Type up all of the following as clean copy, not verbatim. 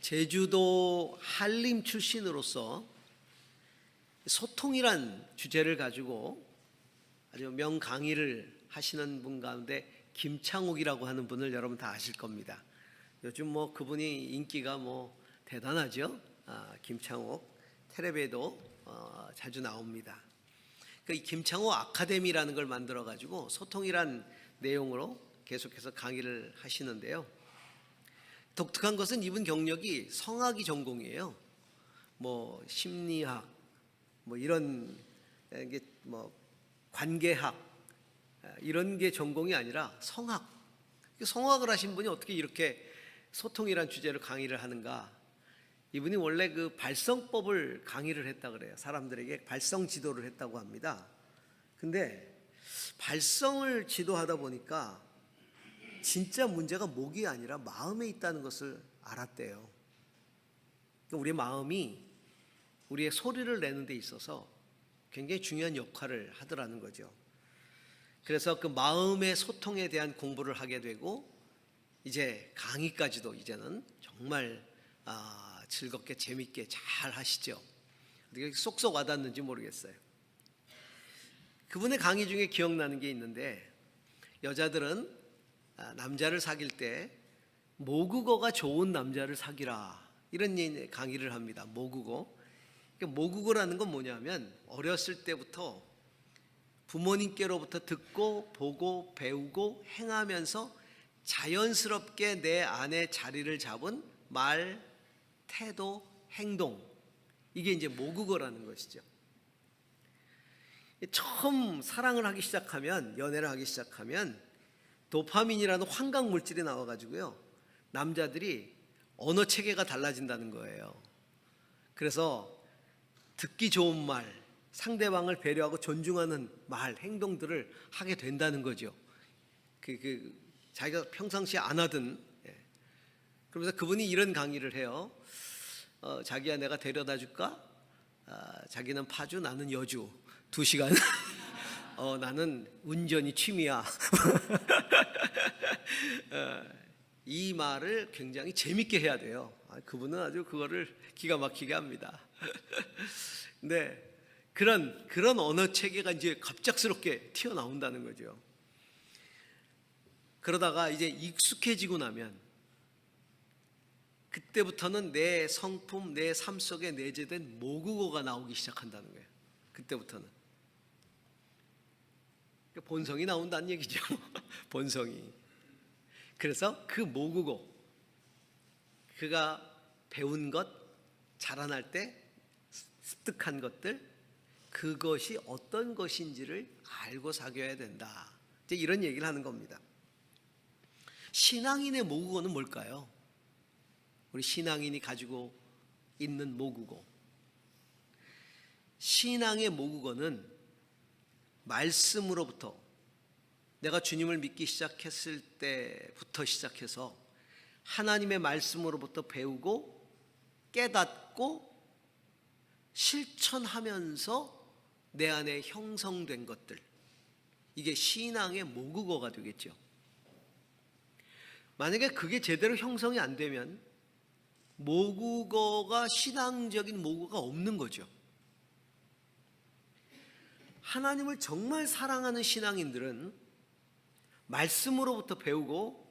제주도 한림 출신으로서 소통이란 주제를 가지고 아주 명강의를 하시는 분 가운데 김창옥이라고 하는 분을 여러분 다 아실 겁니다. 요즘 그분이 인기가 대단하죠. 김창옥 텔레비에도 자주 나옵니다. 이 김창옥 아카데미라는 걸 만들어 가지고 소통이란 내용으로 계속해서 강의를 하시는데요. 독특한 것은 이분 경력이 성악이 전공이에요. 심리학, 이런 게 관계학 이런 게 전공이 아니라 성악을 하신 분이 어떻게 이렇게 소통이란 주제로 강의를 하는가? 이분이 원래 그 발성법을 강의를 했다 그래요. 사람들에게 발성 지도를 했다고 합니다. 근데 발성을 지도하다 보니까 진짜 문제가 목이 아니라 마음에 있다는 것을 알았대요. 우리 마음이 우리의 소리를 내는 데 있어서 굉장히 중요한 역할을 하더라는 거죠. 그래서 그 마음의 소통에 대한 공부를 하게 되고 이제 강의까지도 이제는 정말 즐겁게 재밌게 잘 하시죠. 어떻게 쏙쏙 와닿는지 모르겠어요. 그분의 강의 중에 기억나는 게 있는데, 여자들은 남자를 사귈 때 모국어가 좋은 남자를 사귀라 이런 강의를 합니다. 모국어라는 건 뭐냐면 어렸을 때부터 부모님께로부터 듣고 보고 배우고 행하면서 자연스럽게 내 안에 자리를 잡은 말, 태도, 행동, 이게 이제 모국어라는 것이죠. 처음 사랑을 하기 시작하면, 연애를 하기 시작하면 도파민이라는 환각 물질이 나와가지고요, 남자들이 언어 체계가 달라진다는 거예요. 그래서 듣기 좋은 말, 상대방을 배려하고 존중하는 말, 행동들을 하게 된다는 거죠. 자기가 평상시에 안 하던. 그러면서 그분이 이런 강의를 해요. 자기야, 내가 데려다 줄까? 자기는 파주, 나는 여주. 2시간. 나는 운전이 취미야. 이 말을 굉장히 재밌게 해야 돼요. 그분은 아주 그거를 기가 막히게 합니다. 근데 그런 언어 체계가 이제 갑작스럽게 튀어나온다는 거죠. 그러다가 이제 익숙해지고 나면 그때부터는 내 성품, 내 삶 속에 내재된 모국어가 나오기 시작한다는 거예요. 그때부터는 본성이 나온다는 얘기죠. 본성이. 그래서 그 모국어, 그가 배운 것, 자라날 때 습득한 것들, 그것이 어떤 것인지를 알고 사귀어야 된다. 이제 이런 얘기를 하는 겁니다. 신앙인의 모국어는 뭘까요? 우리 신앙인이 가지고 있는 모국어. 신앙의 모국어는 말씀으로부터, 내가 주님을 믿기 시작했을 때부터 시작해서 하나님의 말씀으로부터 배우고 깨닫고 실천하면서 내 안에 형성된 것들, 이게 신앙의 모국어가 되겠죠. 만약에 그게 제대로 형성이 안 되면 모국어가 신앙적인 모국어가 없는 거죠. 하나님을 정말 사랑하는 신앙인들은 말씀으로부터 배우고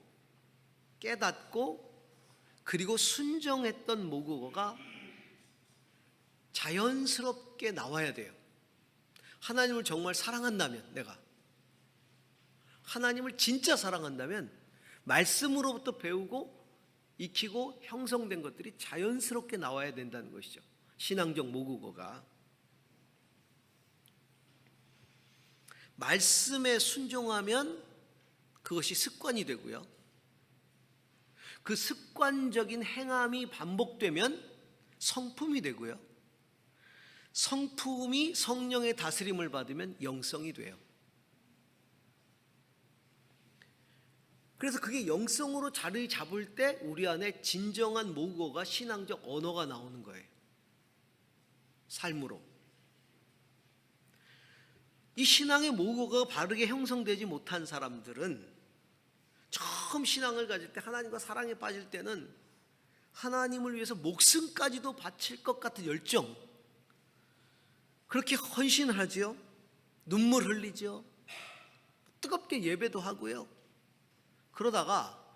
깨닫고 그리고 순종했던 모국어가 자연스럽게 나와야 돼요. 하나님을 정말 사랑한다면, 내가 하나님을 진짜 사랑한다면 말씀으로부터 배우고 익히고 형성된 것들이 자연스럽게 나와야 된다는 것이죠. 신앙적 모국어가. 말씀에 순종하면 그것이 습관이 되고요, 그 습관적인 행함이 반복되면 성품이 되고요, 성품이 성령의 다스림을 받으면 영성이 돼요. 그래서 그게 영성으로 자리 잡을 때 우리 안에 진정한 모국어가, 신앙적 언어가 나오는 거예요. 삶으로. 이 신앙의 모국어가 바르게 형성되지 못한 사람들은 처음 신앙을 가질 때, 하나님과 사랑에 빠질 때는 하나님을 위해서 목숨까지도 바칠 것 같은 열정, 그렇게 헌신을 하지요. 눈물 흘리죠. 뜨겁게 예배도 하고요. 그러다가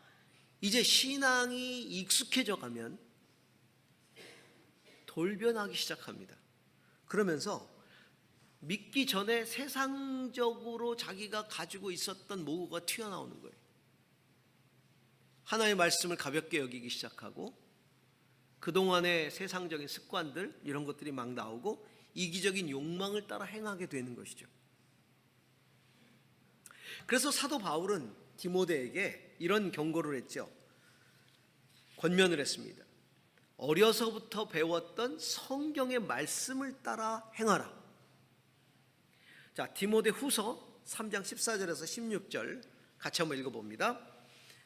이제 신앙이 익숙해져 가면 돌변하기 시작합니다. 그러면서 믿기 전에 세상적으로 자기가 가지고 있었던 모구가 튀어나오는 거예요. 하나님의 말씀을 가볍게 여기기 시작하고 그동안의 세상적인 습관들, 이런 것들이 막 나오고 이기적인 욕망을 따라 행하게 되는 것이죠. 그래서 사도 바울은 디모데에게 이런 경고를 했죠. 권면을 했습니다. 어려서부터 배웠던 성경의 말씀을 따라 행하라. 자, 디모데 후서 3장 14절에서 16절 같이 한번 읽어봅니다.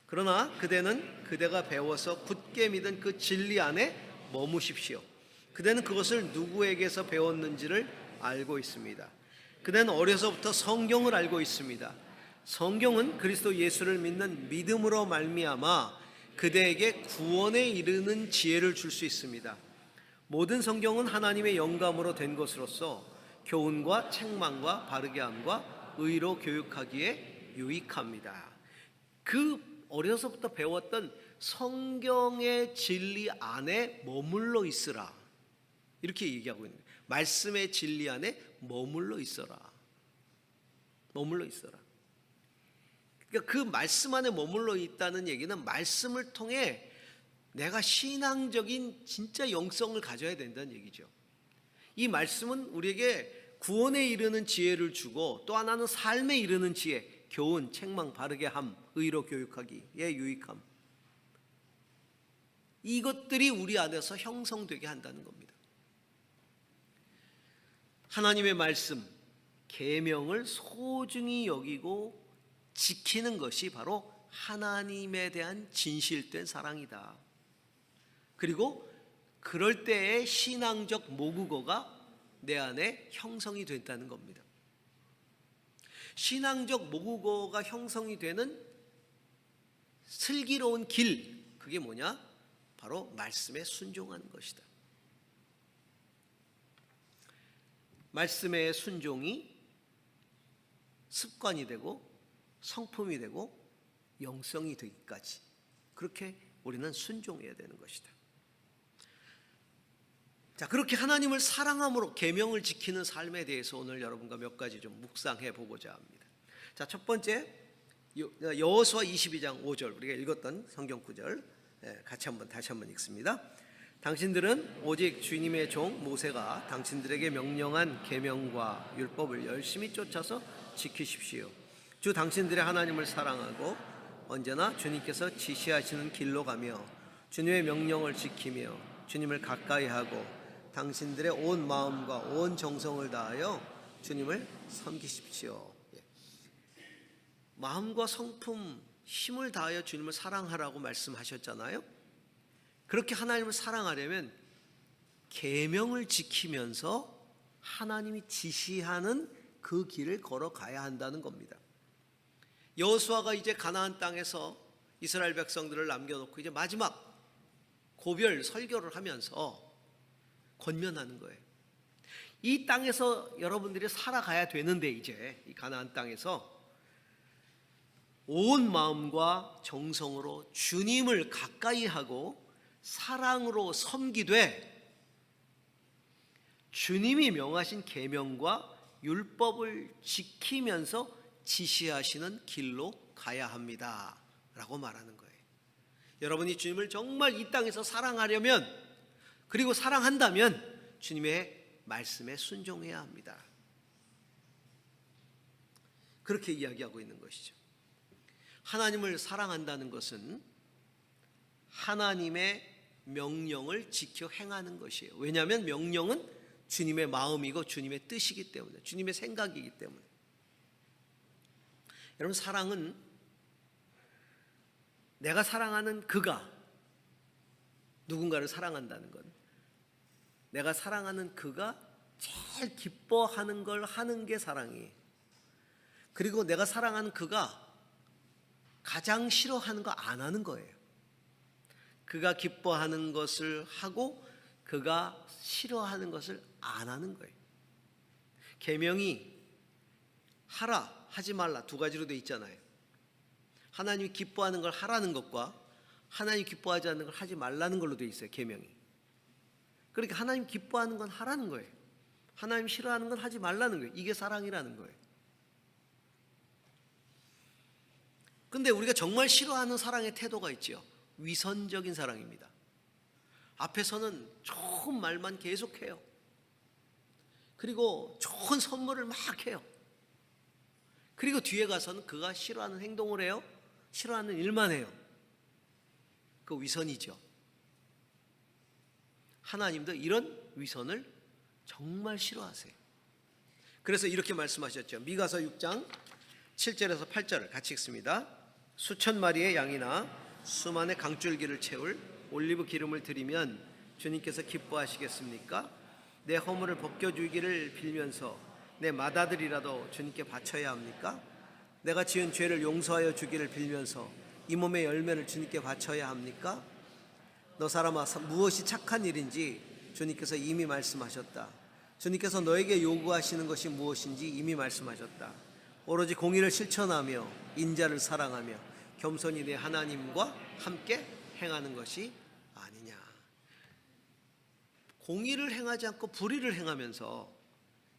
그러나 그대는 그대가 배워서 굳게 믿은 그 진리 안에 머무십시오. 그대는 그것을 누구에게서 배웠는지를 알고 있습니다. 그대는 어려서부터 성경을 알고 있습니다. 성경은 그리스도 예수를 믿는 믿음으로 말미암아 그대에게 구원에 이르는 지혜를 줄 수 있습니다. 모든 성경은 하나님의 영감으로 된 것으로서 교훈과 책망과 바르게 함과 의로 교육하기에 유익합니다. 그 어려서부터 배웠던 성경의 진리 안에 머물러 있으라, 이렇게 얘기하고 있는 거예요. 말씀의 진리 안에 머물러 있어라. 머물러 있어라. 그러니까 그 말씀 안에 머물러 있다는 얘기는 말씀을 통해 내가 신앙적인 진짜 영성을 가져야 된다는 얘기죠. 이 말씀은 우리에게 구원에 이르는 지혜를 주고 또 하나는 삶에 이르는 지혜, 교훈, 책망, 바르게 함, 의로 교육하기에 유익함, 이것들이 우리 안에서 형성되게 한다는 겁니다. 하나님의 말씀, 계명을 소중히 여기고 지키는 것이 바로 하나님에 대한 진실된 사랑이다. 그리고 그럴 때의 신앙적 모국어가 내 안에 형성이 된다는 겁니다. 신앙적 모국어가 형성이 되는 슬기로운 길, 그게 뭐냐? 바로 말씀에 순종하는 것이다. 말씀의 순종이 습관이 되고 성품이 되고 영성이 되기까지 그렇게 우리는 순종해야 되는 것이다. 자, 그렇게 하나님을 사랑함으로 계명을 지키는 삶에 대해서 오늘 여러분과 몇 가지 좀 묵상해 보고자 합니다. 자, 첫 번째 여호수아 22장 5절, 우리가 읽었던 성경 구절 같이 다시 한번 읽습니다. 당신들은 오직 주님의 종 모세가 당신들에게 명령한 계명과 율법을 열심히 쫓아서 지키십시오. 주 당신들의 하나님을 사랑하고 언제나 주님께서 지시하시는 길로 가며 주님의 명령을 지키며 주님을 가까이 하고 당신들의 온 마음과 온 정성을 다하여 주님을 섬기십시오. 마음과 성품, 힘을 다하여 주님을 사랑하라고 말씀하셨잖아요. 그렇게 하나님을 사랑하려면 계명을 지키면서 하나님이 지시하는 그 길을 걸어가야 한다는 겁니다. 여호수아가 이제 가나안 땅에서 이스라엘 백성들을 남겨놓고 이제 마지막 고별 설교를 하면서 권면하는 거예요. 이 땅에서 여러분들이 살아가야 되는데, 이제 이 가나안 땅에서 온 마음과 정성으로 주님을 가까이 하고 사랑으로 섬기되 주님이 명하신 계명과 율법을 지키면서 지시하시는 길로 가야 합니다 라고 말하는 거예요. 여러분이 주님을 정말 이 땅에서 사랑하려면, 그리고 사랑한다면 주님의 말씀에 순종해야 합니다. 그렇게 이야기하고 있는 것이죠. 하나님을 사랑한다는 것은 하나님의 명령을 지켜 행하는 것이에요. 왜냐하면 명령은 주님의 마음이고 주님의 뜻이기 때문에, 주님의 생각이기 때문에. 여러분, 사랑은 내가 사랑하는 그가, 누군가를 사랑한다는 건 내가 사랑하는 그가 제일 기뻐하는 걸 하는 게 사랑이에요. 그리고 내가 사랑하는 그가 가장 싫어하는 거 안 하는 거예요. 그가 기뻐하는 것을 하고 그가 싫어하는 것을 안 하는 거예요. 계명이 하라, 하지 말라 두 가지로 돼 있잖아요. 하나님이 기뻐하는 걸 하라는 것과 하나님이 기뻐하지 않는 걸 하지 말라는 걸로 돼 있어요. 계명이. 그러니까 하나님 기뻐하는 건 하라는 거예요. 하나님 싫어하는 건 하지 말라는 거예요. 이게 사랑이라는 거예요. 근데 우리가 정말 싫어하는 사랑의 태도가 있죠. 위선적인 사랑입니다. 앞에서는 좋은 말만 계속해요. 그리고 좋은 선물을 막 해요. 그리고 뒤에 가서는 그가 싫어하는 행동을 해요. 싫어하는 일만 해요. 그 위선이죠. 하나님도 이런 위선을 정말 싫어하세요. 그래서 이렇게 말씀하셨죠. 미가서 6장 7절에서 8절을 같이 읽습니다. 수천 마리의 양이나 수만의 강줄기를 채울 올리브 기름을 드리면 주님께서 기뻐하시겠습니까? 내 허물을 벗겨주기를 빌면서 내 맏아들이라도 주님께 바쳐야 합니까? 내가 지은 죄를 용서하여 주기를 빌면서 이 몸의 열매를 주님께 바쳐야 합니까? 너 사람아, 무엇이 착한 일인지 주님께서 이미 말씀하셨다. 주님께서 너에게 요구하시는 것이 무엇인지 이미 말씀하셨다. 오로지 공의를 실천하며 인자를 사랑하며 겸손히 내 하나님과 함께 행하는 것이 아니냐. 공의를 행하지 않고 불의를 행하면서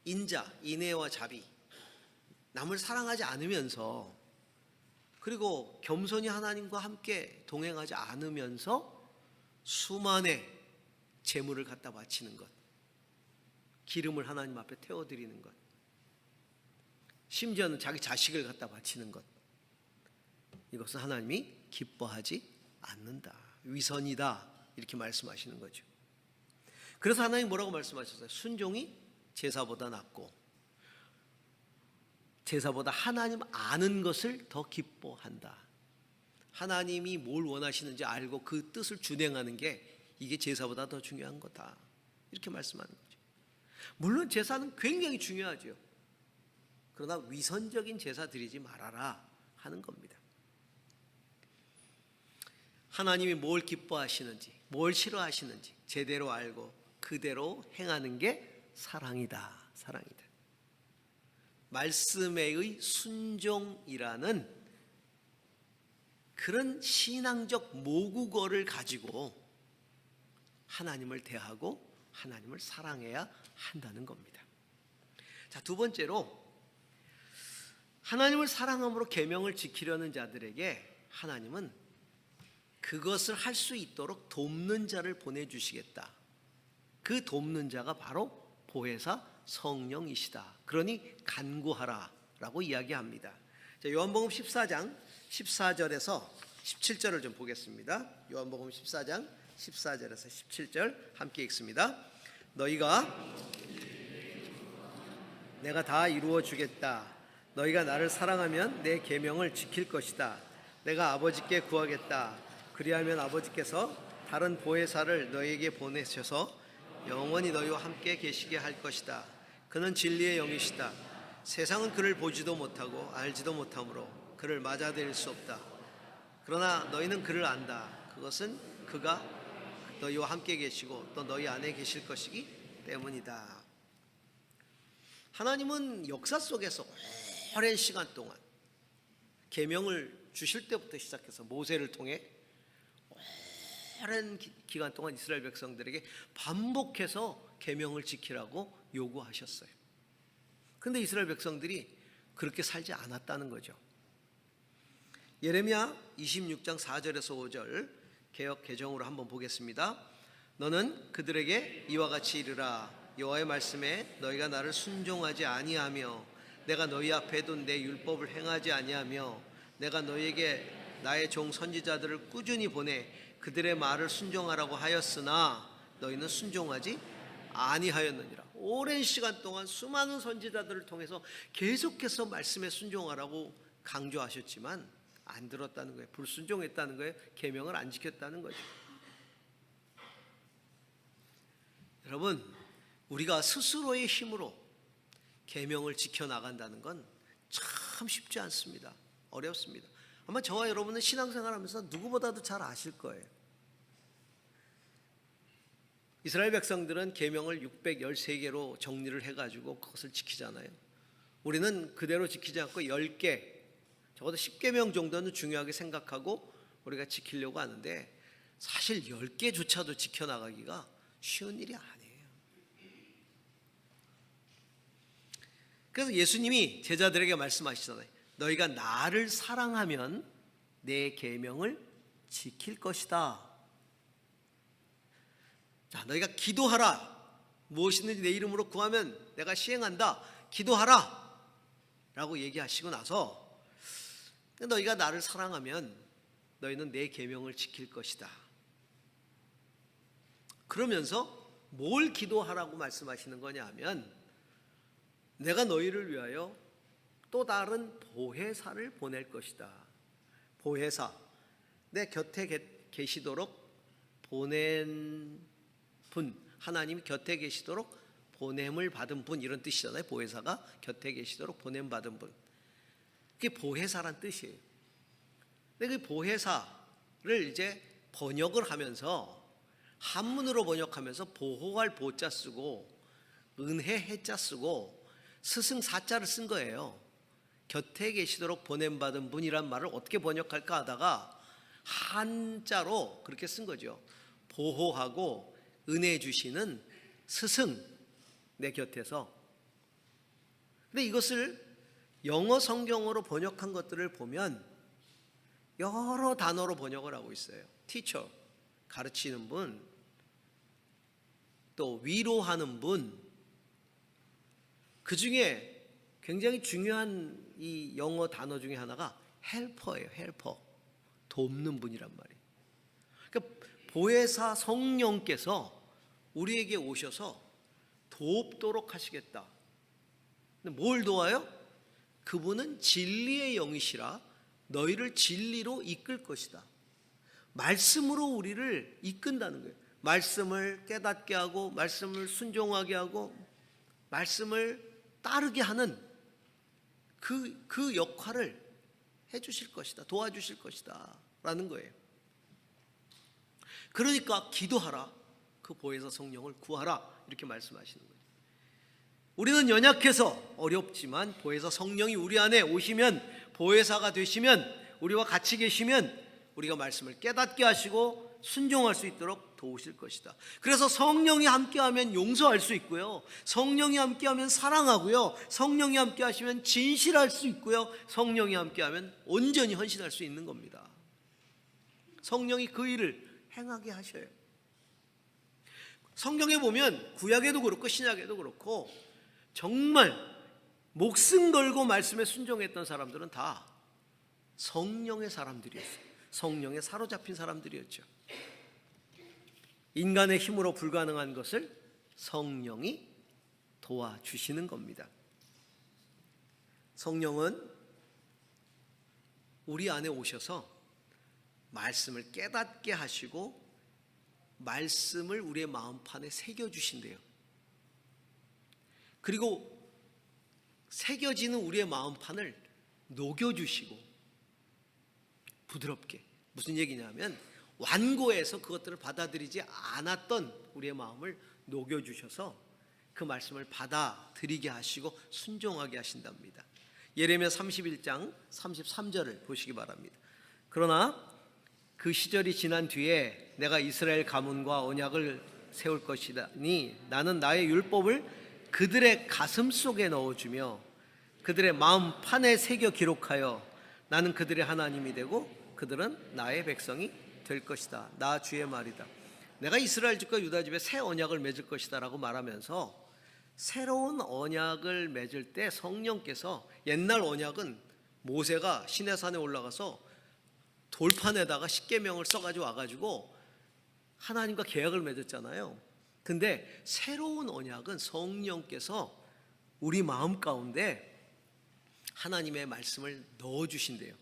인자, 인애와 자비, 남을 사랑하지 않으면서 그리고 겸손히 하나님과 함께 동행하지 않으면서 수만의 제물을 갖다 바치는 것, 기름을 하나님 앞에 태워드리는 것, 심지어는 자기 자식을 갖다 바치는 것, 이것은 하나님이 기뻐하지 않는다. 위선이다. 이렇게 말씀하시는 거죠. 그래서 하나님 뭐라고 말씀하셨어요? 순종이 제사보다 낫고 제사보다 하나님 아는 것을 더 기뻐한다. 하나님이 뭘 원하시는지 알고 그 뜻을 준행하는 게 이게 제사보다 더 중요한 거다. 이렇게 말씀하는 거죠. 물론 제사는 굉장히 중요하죠. 그러나 위선적인 제사 드리지 말아라 하는 겁니다. 하나님이 뭘 기뻐하시는지 뭘 싫어하시는지 제대로 알고 그대로 행하는 게 사랑이다. 사랑이다. 말씀의 순종이라는 그런 신앙적 모국어를 가지고 하나님을 대하고 하나님을 사랑해야 한다는 겁니다. 자, 두 번째로 하나님을 사랑함으로 계명을 지키려는 자들에게 하나님은 그것을 할 수 있도록 돕는 자를 보내주시겠다. 그 돕는 자가 바로 보혜사 성령이시다. 그러니 간구하라 라고 이야기합니다. 자, 요한복음 14장 14절에서 17절을 좀 보겠습니다. 요한복음 14장 14절에서 17절 함께 읽습니다. 너희가 내가 다 이루어 주겠다. 너희가 나를 사랑하면 내 계명을 지킬 것이다. 내가 아버지께 구하겠다. 그리하면 아버지께서 다른 보혜사를 너희에게 보내셔서 영원히 너희와 함께 계시게 할 것이다. 그는 진리의 영이시다. 세상은 그를 보지도 못하고 알지도 못하므로 그를 맞아들일 수 없다. 그러나 너희는 그를 안다. 그것은 그가 너희와 함께 계시고 또 너희 안에 계실 것이기 때문이다. 하나님은 역사 속에서 오랜 시간 동안 계명을 주실 때부터 시작해서 모세를 통해 오랜 기간 동안 이스라엘 백성들에게 반복해서 계명을 지키라고 요구하셨어요. 그런데 이스라엘 백성들이 그렇게 살지 않았다는 거죠. 예레미야 26장 4절에서 5절 개역 개정으로 한번 보겠습니다. 너는 그들에게 이와 같이 이르라. 여호와의 말씀에 너희가 나를 순종하지 아니하며 내가 너희 앞에 둔 내 율법을 행하지 아니하며 내가 너희에게 나의 종 선지자들을 꾸준히 보내 그들의 말을 순종하라고 하였으나 너희는 순종하지 아니하였느니라. 오랜 시간 동안 수많은 선지자들을 통해서 계속해서 말씀에 순종하라고 강조하셨지만 안 들었다는 거예요. 불순종했다는 거예요. 계명을 안 지켰다는 거죠. 여러분, 우리가 스스로의 힘으로 계명을 지켜나간다는 건 참 쉽지 않습니다. 어렵습니다. 아마 저와 여러분은 신앙생활하면서 누구보다도 잘 아실 거예요. 이스라엘 백성들은 계명을 613개로 정리를 해가지고 그것을 지키잖아요. 우리는 그대로 지키지 않고 10개, 적어도 10계명 정도는 중요하게 생각하고 우리가 지키려고 하는데 사실 10개조차도 지켜나가기가 쉬운 일이 아니에요. 그래서 예수님이 제자들에게 말씀하시잖아요. 너희가 나를 사랑하면 내 계명을 지킬 것이다. 자, 너희가 기도하라. 무엇이든지 내 이름으로 구하면 내가 시행한다. 기도하라 라고 얘기하시고 나서 너희가 나를 사랑하면 너희는 내 계명을 지킬 것이다. 그러면서 뭘 기도하라고 말씀하시는 거냐 하면 내가 너희를 위하여 또 다른 보혜사를 보낼 것이다. 보혜사, 내 곁에 계시도록 보낸 분, 하나님이 곁에 계시도록 보냄을 받은 분, 이런 뜻이잖아요. 보혜사가 곁에 계시도록 보냄 받은 분, 그게 보혜사란 뜻이에요. 근데 그 보혜사를 이제 번역을 하면서 한문으로 번역하면서 보호할 보자 쓰고 은혜 해자 쓰고 스승 사자를 쓴 거예요. 곁에 계시도록 보냄받은 분이란 말을 어떻게 번역할까 하다가 한자로 그렇게 쓴 거죠. 보호하고 은혜 주시는 스승, 내 곁에서. 근데 이것을 영어 성경으로 번역한 것들을 보면 여러 단어로 번역을 하고 있어요. teacher, 가르치는 분, 또 위로하는 분. 그 중에 굉장히 중요한 이 영어 단어 중에 하나가 helper예요. helper, 돕는 분이란 말이에요. 그러니까 보혜사 성령께서 우리에게 오셔서 돕도록 하시겠다. 근데 뭘 도와요? 그분은 진리의 영이시라 너희를 진리로 이끌 것이다. 말씀으로 우리를 이끈다는 거예요. 말씀을 깨닫게 하고 말씀을 순종하게 하고 말씀을 따르게 하는 그 역할을 해주실 것이다. 도와주실 것이다 라는 거예요. 그러니까 기도하라. 그 보혜사 성령을 구하라. 이렇게 말씀하시는 거예요. 우리는 연약해서 어렵지만 보혜사 성령이 우리 안에 오시면, 보혜사가 되시면, 우리와 같이 계시면 우리가 말씀을 깨닫게 하시고 순종할 수 있도록 도우실 것이다. 그래서 성령이 함께하면 용서할 수 있고요, 성령이 함께하면 사랑하고요, 성령이 함께하시면 진실할 수 있고요, 성령이 함께하면 온전히 헌신할 수 있는 겁니다. 성령이 그 일을 행하게 하셔요. 성경에 보면 구약에도 그렇고 신약에도 그렇고 정말 목숨 걸고 말씀에 순종했던 사람들은 다 성령의 사람들이었어요. 성령에 사로잡힌 사람들이었죠. 인간의 힘으로 불가능한 것을 성령이 도와주시는 겁니다. 성령은 우리 안에 오셔서 말씀을 깨닫게 하시고 말씀을 우리의 마음판에 새겨주신대요. 그리고 새겨지는 우리의 마음판을 녹여주시고 부드럽게, 무슨 얘기냐면 완고해서 그것들을 받아들이지 않았던 우리의 마음을 녹여주셔서 그 말씀을 받아들이게 하시고 순종하게 하신답니다. 예레미야 31장 33절을 보시기 바랍니다. 그러나 그 시절이 지난 뒤에 내가 이스라엘 가문과 언약을 세울 것이다니 나는 나의 율법을 그들의 가슴 속에 넣어주며 그들의 마음판에 새겨 기록하여 나는 그들의 하나님이 되고 그들은 나의 백성이 될 것이다. 나 주의 말이다. 내가 이스라엘 집과 유다 집에 새 언약을 맺을 것이다 라고 말하면서 새로운 언약을 맺을 때 성령께서, 옛날 언약은 모세가 시내산에 올라가서 돌판에다가 십계명을 써가지고 와가지고 하나님과 계약을 맺었잖아요. 근데 새로운 언약은 성령께서 우리 마음 가운데 하나님의 말씀을 넣어주신대요.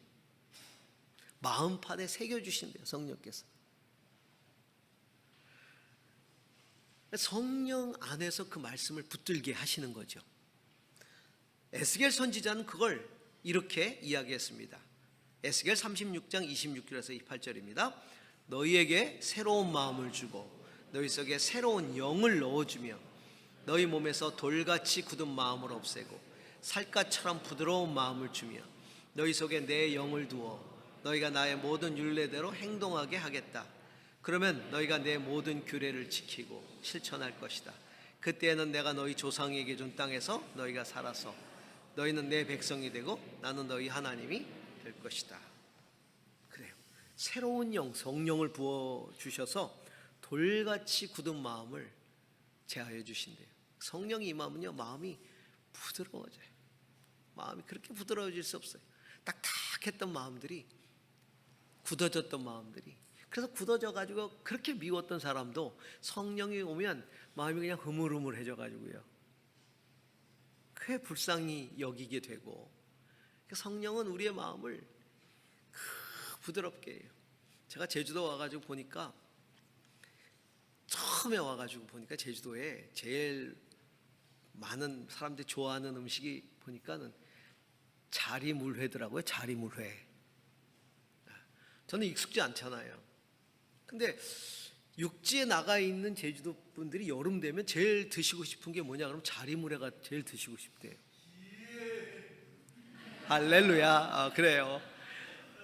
마음판에 새겨주신대요. 성령께서. 성령 안에서 그 말씀을 붙들게 하시는 거죠. 에스겔 선지자는 그걸 이렇게 이야기했습니다. 에스겔 36장 26절에서 28절입니다. 너희에게 새로운 마음을 주고 너희 속에 새로운 영을 넣어주며 너희 몸에서 돌같이 굳은 마음을 없애고 살갗처럼 부드러운 마음을 주며 너희 속에 내 영을 두어 너희가 나의 모든 율례대로 행동하게 하겠다. 그러면 너희가 내 모든 규례를 지키고 실천할 것이다. 그때에는 내가 너희 조상에게 준 땅에서 너희가 살아서 너희는 내 백성이 되고 나는 너희 하나님이 될 것이다. 그래요. 새로운 영, 성령을 부어주셔서 돌같이 굳은 마음을 제하여 주신대요. 성령이 임하면요, 마음이 부드러워져요. 마음이 그렇게 부드러워질 수 없어요. 딱딱했던 마음들이, 굳어졌던 마음들이, 그래서 굳어져 가지고 그렇게 미웠던 사람도 성령이 오면 마음이 그냥 흐물흐물해져 가지고요, 꽤 불쌍히 여기게 되고, 성령은 우리의 마음을 부드럽게 해요. 제가 제주도 와가지고 보니까, 처음에 와가지고 보니까 제주도에 제일 많은 사람들이 좋아하는 음식이 보니까는 자리물회더라고요. 자리물회. 저는 익숙지 않잖아요. 근데 육지에 나가 있는 제주도 분들이 여름 되면 제일 드시고 싶은 게 뭐냐 그러면 자리물회가 제일 드시고 싶대요. 할렐루야. 그래요.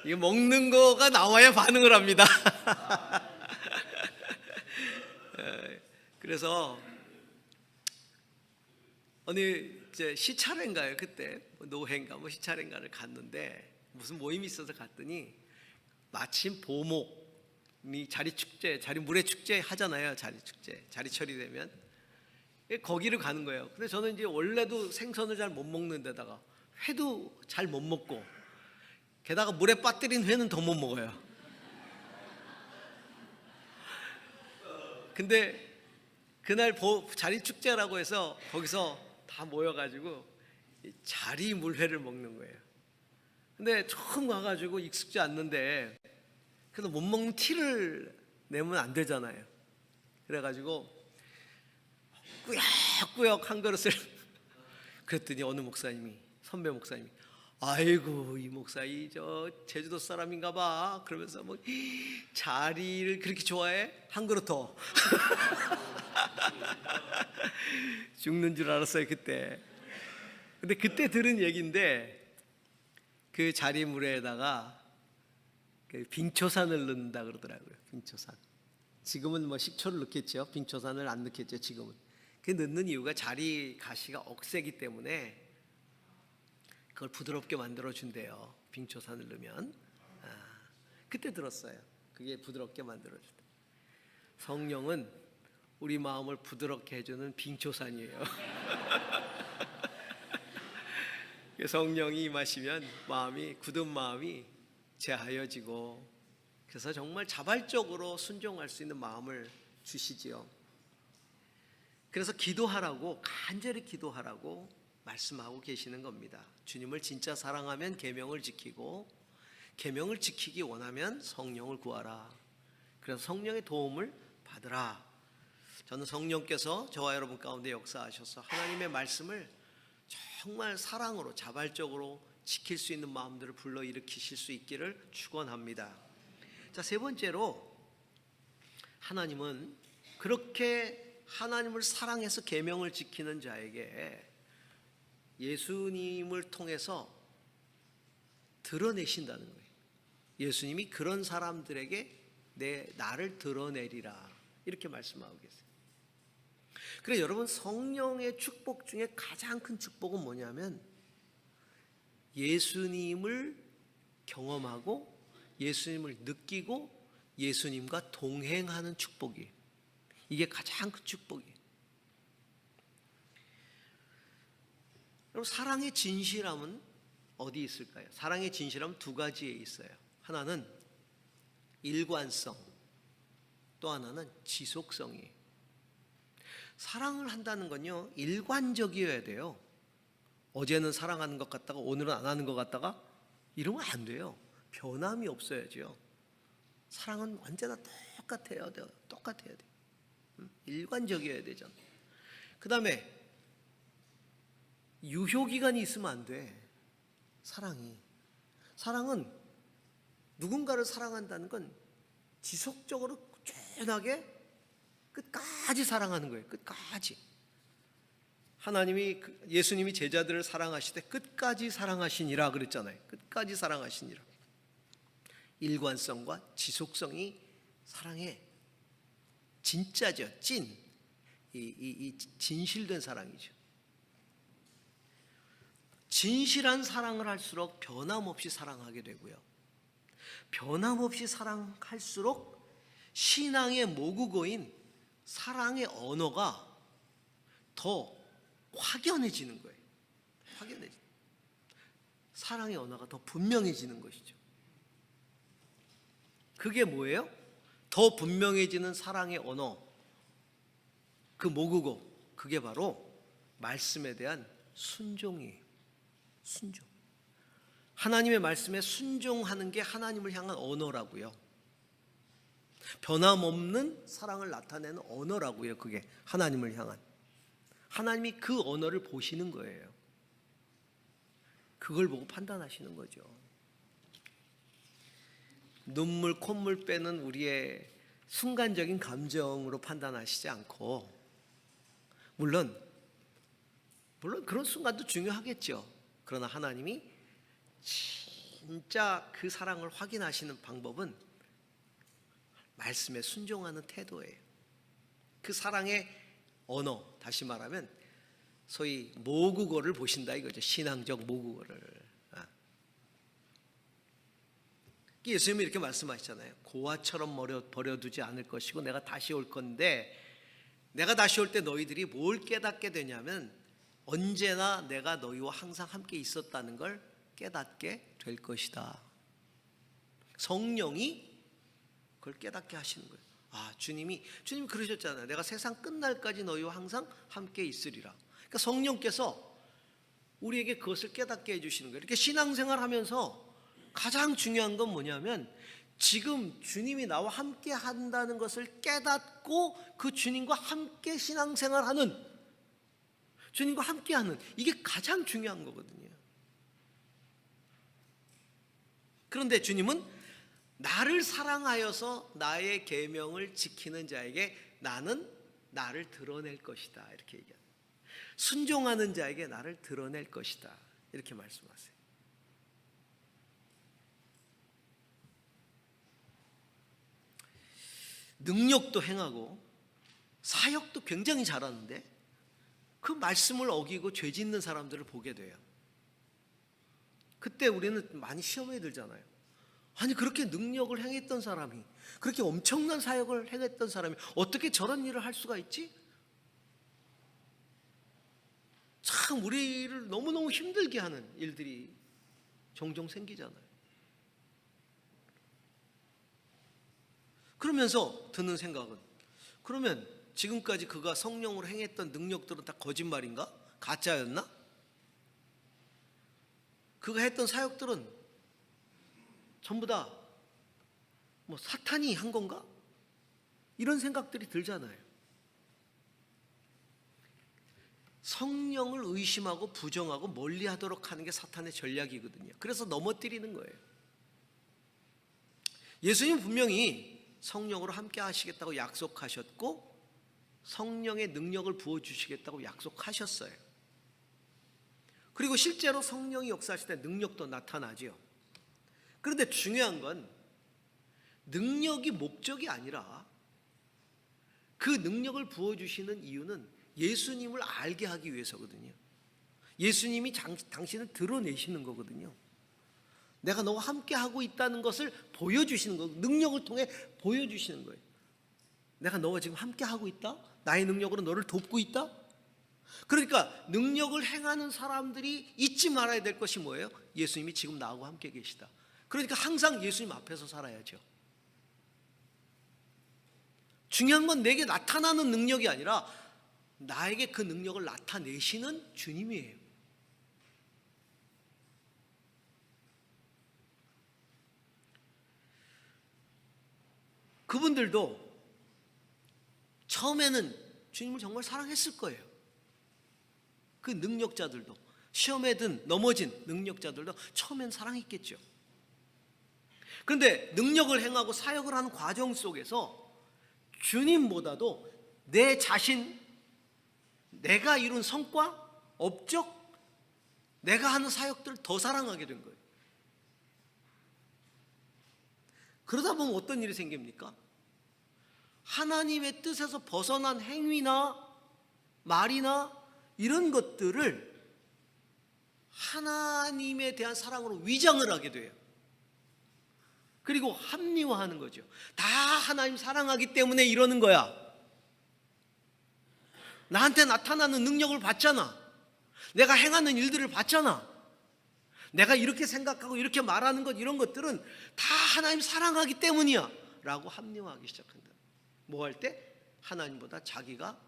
이거 먹는 거가 나와야 반응을 합니다. 그래서 어느 이제 시차례인가요? 그때 노회인가 뭐 시차례인가를 갔는데 무슨 모임이 있어서 갔더니 마침 보목이 자리축제, 자리물회축제 하잖아요. 자리축제, 자리철이 되면 거기를 가는 거예요. 근데 저는 이제 원래도 생선을 잘 못 먹는 데다가 회도 잘 못 먹고 게다가 물에 빠뜨린 회는 더 못 먹어요. 근데 그날 자리축제라고 해서 거기서 다 모여가지고 자리물회를 먹는 거예요. 근데 처음 가가지고 익숙지 않는데 그래도 못 먹는 티를 내면 안 되잖아요. 그래가지고 꾸역꾸역 한 그릇을 그랬더니 어느 목사님이, 선배 목사님이, 아이고 이 목사님 저 제주도 사람인가 봐 그러면서 뭐 자리를 그렇게 좋아해? 한 그릇 더. 죽는 줄 알았어요 그때. 근데 그때 들은 얘기인데 그 자리물에다가 그 빙초산을 넣는다 그러더라고요. 빙초산. 지금은 뭐 식초를 넣겠죠. 빙초산을 안 넣겠죠. 지금은. 그 넣는 이유가 자리 가시가 억세기 때문에 그걸 부드럽게 만들어 준대요. 빙초산을 넣으면. 그때 들었어요. 그게 부드럽게 만들어 준다. 성령은 우리 마음을 부드럽게 해주는 빙초산이에요. 성령이 임하시면 마음이, 굳은 마음이 제하여지고, 그래서 정말 자발적으로 순종할 수 있는 마음을 주시지요. 그래서 기도하라고, 간절히 기도하라고 말씀하고 계시는 겁니다. 주님을 진짜 사랑하면 계명을 지키고, 계명을 지키기 원하면 성령을 구하라. 그래서 성령의 도움을 받으라. 저는 성령께서 저와 여러분 가운데 역사하셔서 하나님의 말씀을 정말 사랑으로 자발적으로 지킬 수 있는 마음들을 불러일으키실 수 있기를 축원합니다. 자, 세 번째로, 하나님은 그렇게 하나님을 사랑해서 계명을 지키는 자에게 예수님을 통해서 드러내신다는 거예요. 예수님이 그런 사람들에게 나를 드러내리라 이렇게 말씀하고 계세요. 그래, 여러분, 성령의 축복 중에 가장 큰 축복은 뭐냐면 예수님을 경험하고 예수님을 느끼고 예수님과 동행하는 축복이에요. 이게 가장 큰 축복이에요. 여러분, 사랑의 진실함은 어디 있을까요? 사랑의 진실함은 두 가지에 있어요. 하나는 일관성, 또 하나는 지속성이에요. 사랑을 한다는 건요, 일관적이어야 돼요. 어제는 사랑하는 것 같다가 오늘은 안 하는 것 같다가 이러면 안 돼요. 변함이 없어야죠. 사랑은 언제나 똑같아야 돼요. 똑같아야 돼요. 일관적이어야 되잖아요. 그 다음에 유효기간이 있으면 안 돼. 사랑은 누군가를 사랑한다는 건 지속적으로 꾸준하게 끝까지 사랑하는 거예요. 끝까지. 예수님이 제자들을 사랑하실 때 끝까지 사랑하시니라 그랬잖아요. 끝까지 사랑하시니라. 일관성과 지속성이 사랑의 진짜죠. 이 진실된 사랑이죠. 진실한 사랑을 할수록 변함없이 사랑하게 되고요. 변함없이 사랑할수록 신앙의 모국어인 사랑의 언어가 더 확연해지는 거예요. 사랑의 언어가 더 분명해지는 것이죠. 그게 뭐예요? 더 분명해지는 사랑의 언어, 그 모국어, 그게 바로 말씀에 대한 순종이에요. 순종. 하나님의 말씀에 순종하는 게 하나님을 향한 언어라고요. 변함없는 사랑을 나타내는 언어라고요. 그게 하나님을 향한. 하나님이 그 언어를 보시는 거예요. 그걸 보고 판단하시는 거죠. 눈물, 콧물 빼는 우리의 순간적인 감정으로 판단하시지 않고, 물론 그런 순간도 중요하겠죠. 그러나 하나님이 진짜 그 사랑을 확인하시는 방법은 말씀에 순종하는 태도예요. 그 사랑의 언어, 다시 말하면 소위 모국어를 보신다 이거죠. 신앙적 모국어를. 예수님이 이렇게 말씀하시잖아요. 고아처럼 버려두지 않을 것이고 내가 다시 올 건데, 내가 다시 올 때 너희들이 뭘 깨닫게 되냐면 언제나 내가 너희와 항상 함께 있었다는 걸 깨닫게 될 것이다. 성령이 그걸 깨닫게 하시는 거예요. 주님이 그러셨잖아요. 내가 세상 끝날까지 너희와 항상 함께 있으리라. 그러니까 성령께서 우리에게 그것을 깨닫게 해주시는 거예요. 이렇게 신앙생활 하면서 가장 중요한 건 뭐냐면 지금 주님이 나와 함께 한다는 것을 깨닫고 그 주님과 함께 신앙생활하는, 주님과 함께하는, 이게 가장 중요한 거거든요. 그런데 주님은 나를 사랑하여서 나의 계명을 지키는 자에게 나는 나를 드러낼 것이다 이렇게 얘기합니다. 순종하는 자에게 나를 드러낼 것이다 이렇게 말씀하세요. 능력도 행하고 사역도 굉장히 잘하는데 그 말씀을 어기고 죄 짓는 사람들을 보게 돼요. 그때 우리는 많이 시험에 들잖아요. 아니 그렇게 능력을 행했던 사람이, 그렇게 엄청난 사역을 행했던 사람이 어떻게 저런 일을 할 수가 있지? 참 우리를 너무너무 힘들게 하는 일들이 종종 생기잖아요. 그러면서 드는 생각은, 그러면 지금까지 그가 성령으로 행했던 능력들은 다 거짓말인가? 가짜였나? 그가 했던 사역들은 전부 다 뭐 사탄이 한 건가? 이런 생각들이 들잖아요. 성령을 의심하고 부정하고 멀리하도록 하는 게 사탄의 전략이거든요. 그래서 넘어뜨리는 거예요. 예수님 분명히 성령으로 함께 하시겠다고 약속하셨고 성령의 능력을 부어주시겠다고 약속하셨어요. 그리고 실제로 성령이 역사하실 때 능력도 나타나죠. 그런데 중요한 건 능력이 목적이 아니라 그 능력을 부어주시는 이유는 예수님을 알게 하기 위해서거든요. 예수님이 당신을 드러내시는 거거든요. 내가 너와 함께 하고 있다는 것을 보여주시는 거예요. 능력을 통해 보여주시는 거예요. 내가 너와 지금 함께 하고 있다? 나의 능력으로 너를 돕고 있다? 그러니까 능력을 행하는 사람들이 잊지 말아야 될 것이 뭐예요? 예수님이 지금 나하고 함께 계시다. 그러니까 항상 예수님 앞에서 살아야죠. 중요한 건 내게 나타나는 능력이 아니라 나에게 그 능력을 나타내시는 주님이에요. 그분들도 처음에는 주님을 정말 사랑했을 거예요. 그 능력자들도, 시험에 든 넘어진 능력자들도 처음엔 사랑했겠죠. 그런데 능력을 행하고 사역을 하는 과정 속에서 주님보다도 내 자신, 내가 이룬 성과, 업적, 내가 하는 사역들을 더 사랑하게 된 거예요. 그러다 보면 어떤 일이 생깁니까? 하나님의 뜻에서 벗어난 행위나 말이나 이런 것들을 하나님에 대한 사랑으로 위장을 하게 돼요. 그리고 합리화하는 거죠. 다 하나님 사랑하기 때문에 이러는 거야. 나한테 나타나는 능력을 봤잖아. 내가 행하는 일들을 봤잖아. 내가 이렇게 생각하고 이렇게 말하는 것, 이런 것들은 다 하나님 사랑하기 때문이야 라고 합리화하기 시작한다. 뭐 할 때? 하나님보다 자기가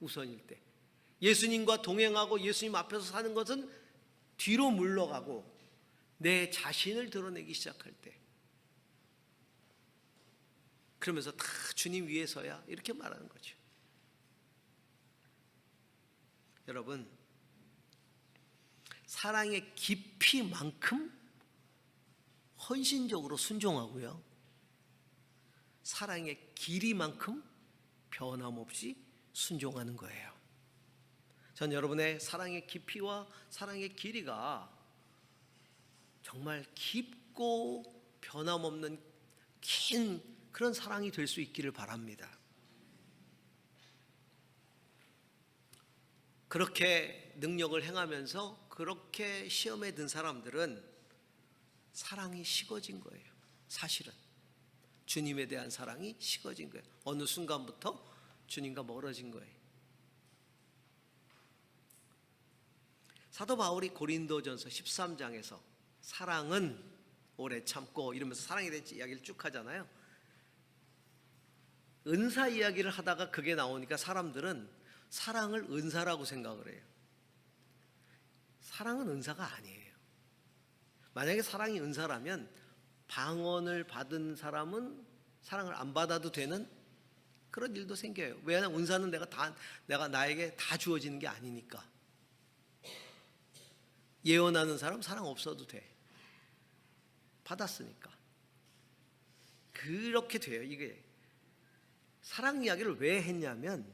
우선일 때. 예수님과 동행하고 예수님 앞에서 사는 것은 뒤로 물러가고 내 자신을 드러내기 시작할 때, 그러면서 다 주님 위해서야 이렇게 말하는 거죠. 여러분, 사랑의 깊이만큼 헌신적으로 순종하고요, 사랑의 길이만큼 변함없이 순종하는 거예요. 전 여러분의 사랑의 깊이와 사랑의 길이가 정말 깊고 변함없는 긴 그런 사랑이 될 수 있기를 바랍니다. 그렇게 능력을 행하면서 그렇게 시험에 든 사람들은 사랑이 식어진 거예요. 사실은 주님에 대한 사랑이 식어진 거예요. 어느 순간부터 주님과 멀어진 거예요. 사도 바울이 고린도전서 13장에서 사랑은 오래 참고 이러면서 사랑에 대한 이야기를 쭉 하잖아요. 은사 이야기를 하다가 그게 나오니까 사람들은 사랑을 은사라고 생각을 해요. 사랑은 은사가 아니에요. 만약에 사랑이 은사라면 방언을 받은 사람은 사랑을 안 받아도 되는 그런 일도 생겨요. 왜냐하면 은사는 내가 나에게 다 주어지는 게 아니니까. 예언하는 사람 사랑 없어도 돼. 받았으니까. 그렇게 돼요. 이게 사랑 이야기를 왜 했냐면,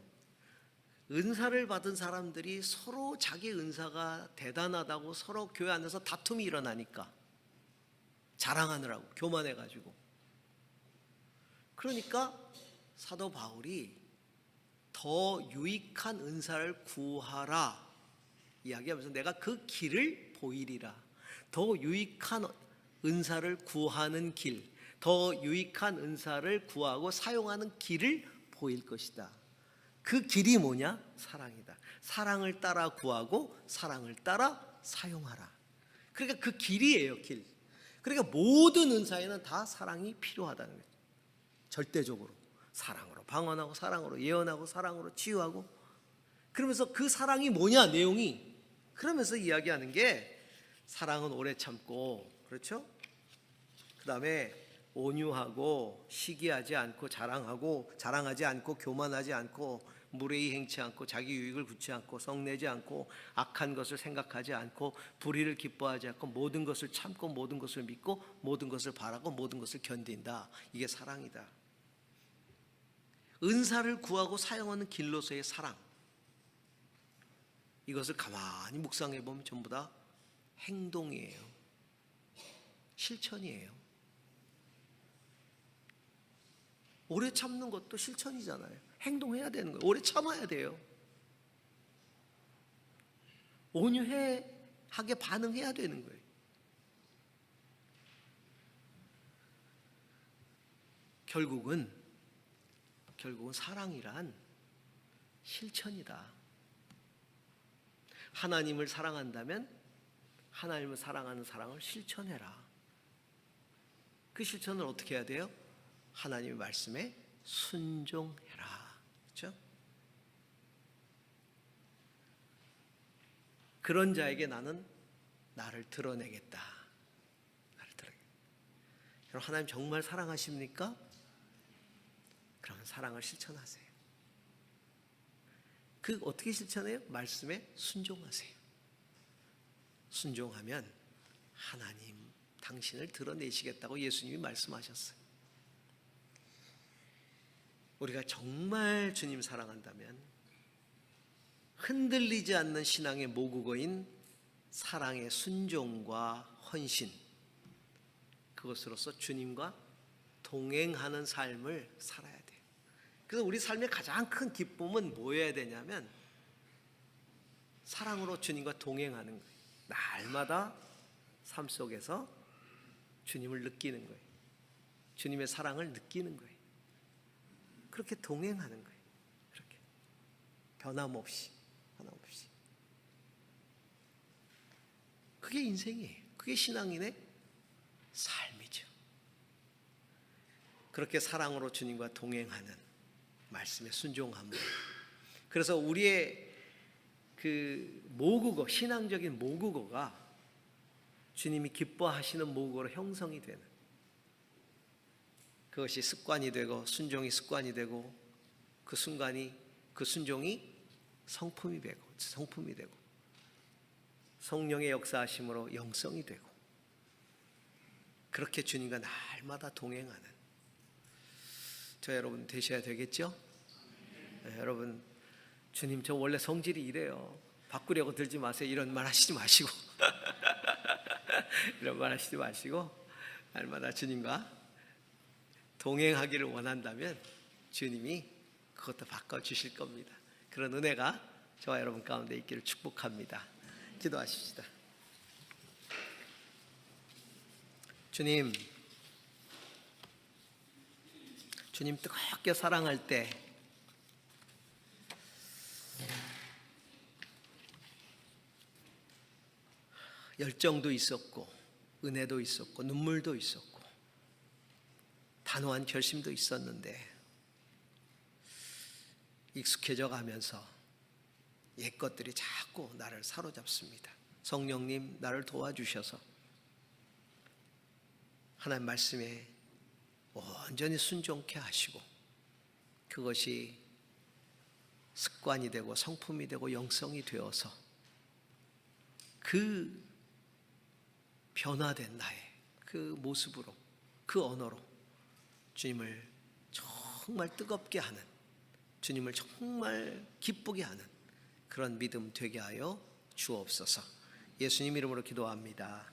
은사를 받은 사람들이 서로 자기 은사가 대단하다고 서로 교회 안에서 다툼이 일어나니까, 자랑하느라고 교만해가지고. 그러니까 사도 바울이 더 유익한 은사를 구하라 이야기하면서 내가 그 길을 보이리라. 더 유익한 은사를 구하는 길, 더 유익한 은사를 구하고 사용하는 길을 보일 것이다. 그 길이 뭐냐? 사랑이다. 사랑을 따라 구하고 사랑을 따라 사용하라. 그러니까 그 길이에요, 길. 그러니까 모든 은사에는 다 사랑이 필요하다는 거예요. 절대적으로 사랑으로 방언하고 사랑으로 예언하고 사랑으로 치유하고. 그러면서 그 사랑이 뭐냐, 내용이. 그러면서 이야기하는 게 사랑은 오래 참고, 그렇죠? 그 다음에 온유하고 시기하지 않고 자랑하지 않고 교만하지 않고 무례히 행치 않고 자기 유익을 굳지 않고 성내지 않고 악한 것을 생각하지 않고 불의를 기뻐하지 않고 모든 것을 참고 모든 것을 믿고 모든 것을 바라고 모든 것을 견딘다. 이게 사랑이다. 은사를 구하고 사용하는 길로서의 사랑, 이것을 가만히 묵상해 보면 전부 다 행동이에요. 실천이에요. 오래 참는 것도 실천이잖아요. 행동해야 되는 거예요. 오래 참아야 돼요. 온유하게 반응해야 되는 거예요. 결국은 사랑이란 실천이다. 하나님을 사랑한다면 하나님을 사랑하는 사랑을 실천해라. 그 실천을 어떻게 해야 돼요? 하나님의 말씀에 순종해라. 그렇죠? 그런 자에게 나는 나를 드러내겠다. 여러분, 하나님 정말 사랑하십니까? 그러면 사랑을 실천하세요. 그 어떻게 실천해요? 말씀에 순종하세요. 순종하면 하나님 당신을 드러내시겠다고 예수님이 말씀하셨어요. 우리가 정말 주님 사랑한다면 흔들리지 않는 신앙의 모국어인 사랑의 순종과 헌신, 그것으로서 주님과 동행하는 삶을 살아야 돼요. 그래서 우리 삶의 가장 큰 기쁨은 뭐여야 되냐면 사랑으로 주님과 동행하는 거예요. 날마다 삶 속에서 주님을 느끼는 거예요. 주님의 사랑을 느끼는 거예요. 그렇게 동행하는 거예요. 그렇게 변함없이. 그게 인생이에요. 그게 신앙인의 삶이죠. 그렇게 사랑으로 주님과 동행하는 말씀에 순종함으로. 그래서 우리의 그 모국어, 신앙적인 모국어가 주님이 기뻐하시는 모국어로 형성이 되는, 그것이 습관이 되고 순종이 습관이 되고 그 순종이 성품이 되고 성령의 역사하심으로 영성이 되고, 그렇게 주님과 날마다 동행하는 저 여러분 되셔야 되겠죠? 네, 여러분, 주님 저 원래 성질이 이래요, 바꾸려고 들지 마세요, 이런 말 하시지 마시고 이런 말 하시지 마시고 날마다 주님과 동행하기를 원한다면 주님이 그것도 바꿔주실 겁니다. 그런 은혜가 저와 여러분 가운데 있기를 축복합니다. 기도하십시다. 주님 뜨겁게 사랑할 때 열정도 있었고 은혜도 있었고 눈물도 있었고 단호한 결심도 있었는데 익숙해져 가면서 옛 것들이 자꾸 나를 사로잡습니다. 성령님 나를 도와주셔서 하나님 말씀에 온전히 순종케 하시고 그것이 습관이 되고 성품이 되고 영성이 되어서 그 변화된 나의 그 모습으로, 그 언어로 주님을 정말 뜨겁게 하는, 주님을 정말 기쁘게 하는 그런 믿음 되게 하여 주옵소서. 예수님 이름으로 기도합니다.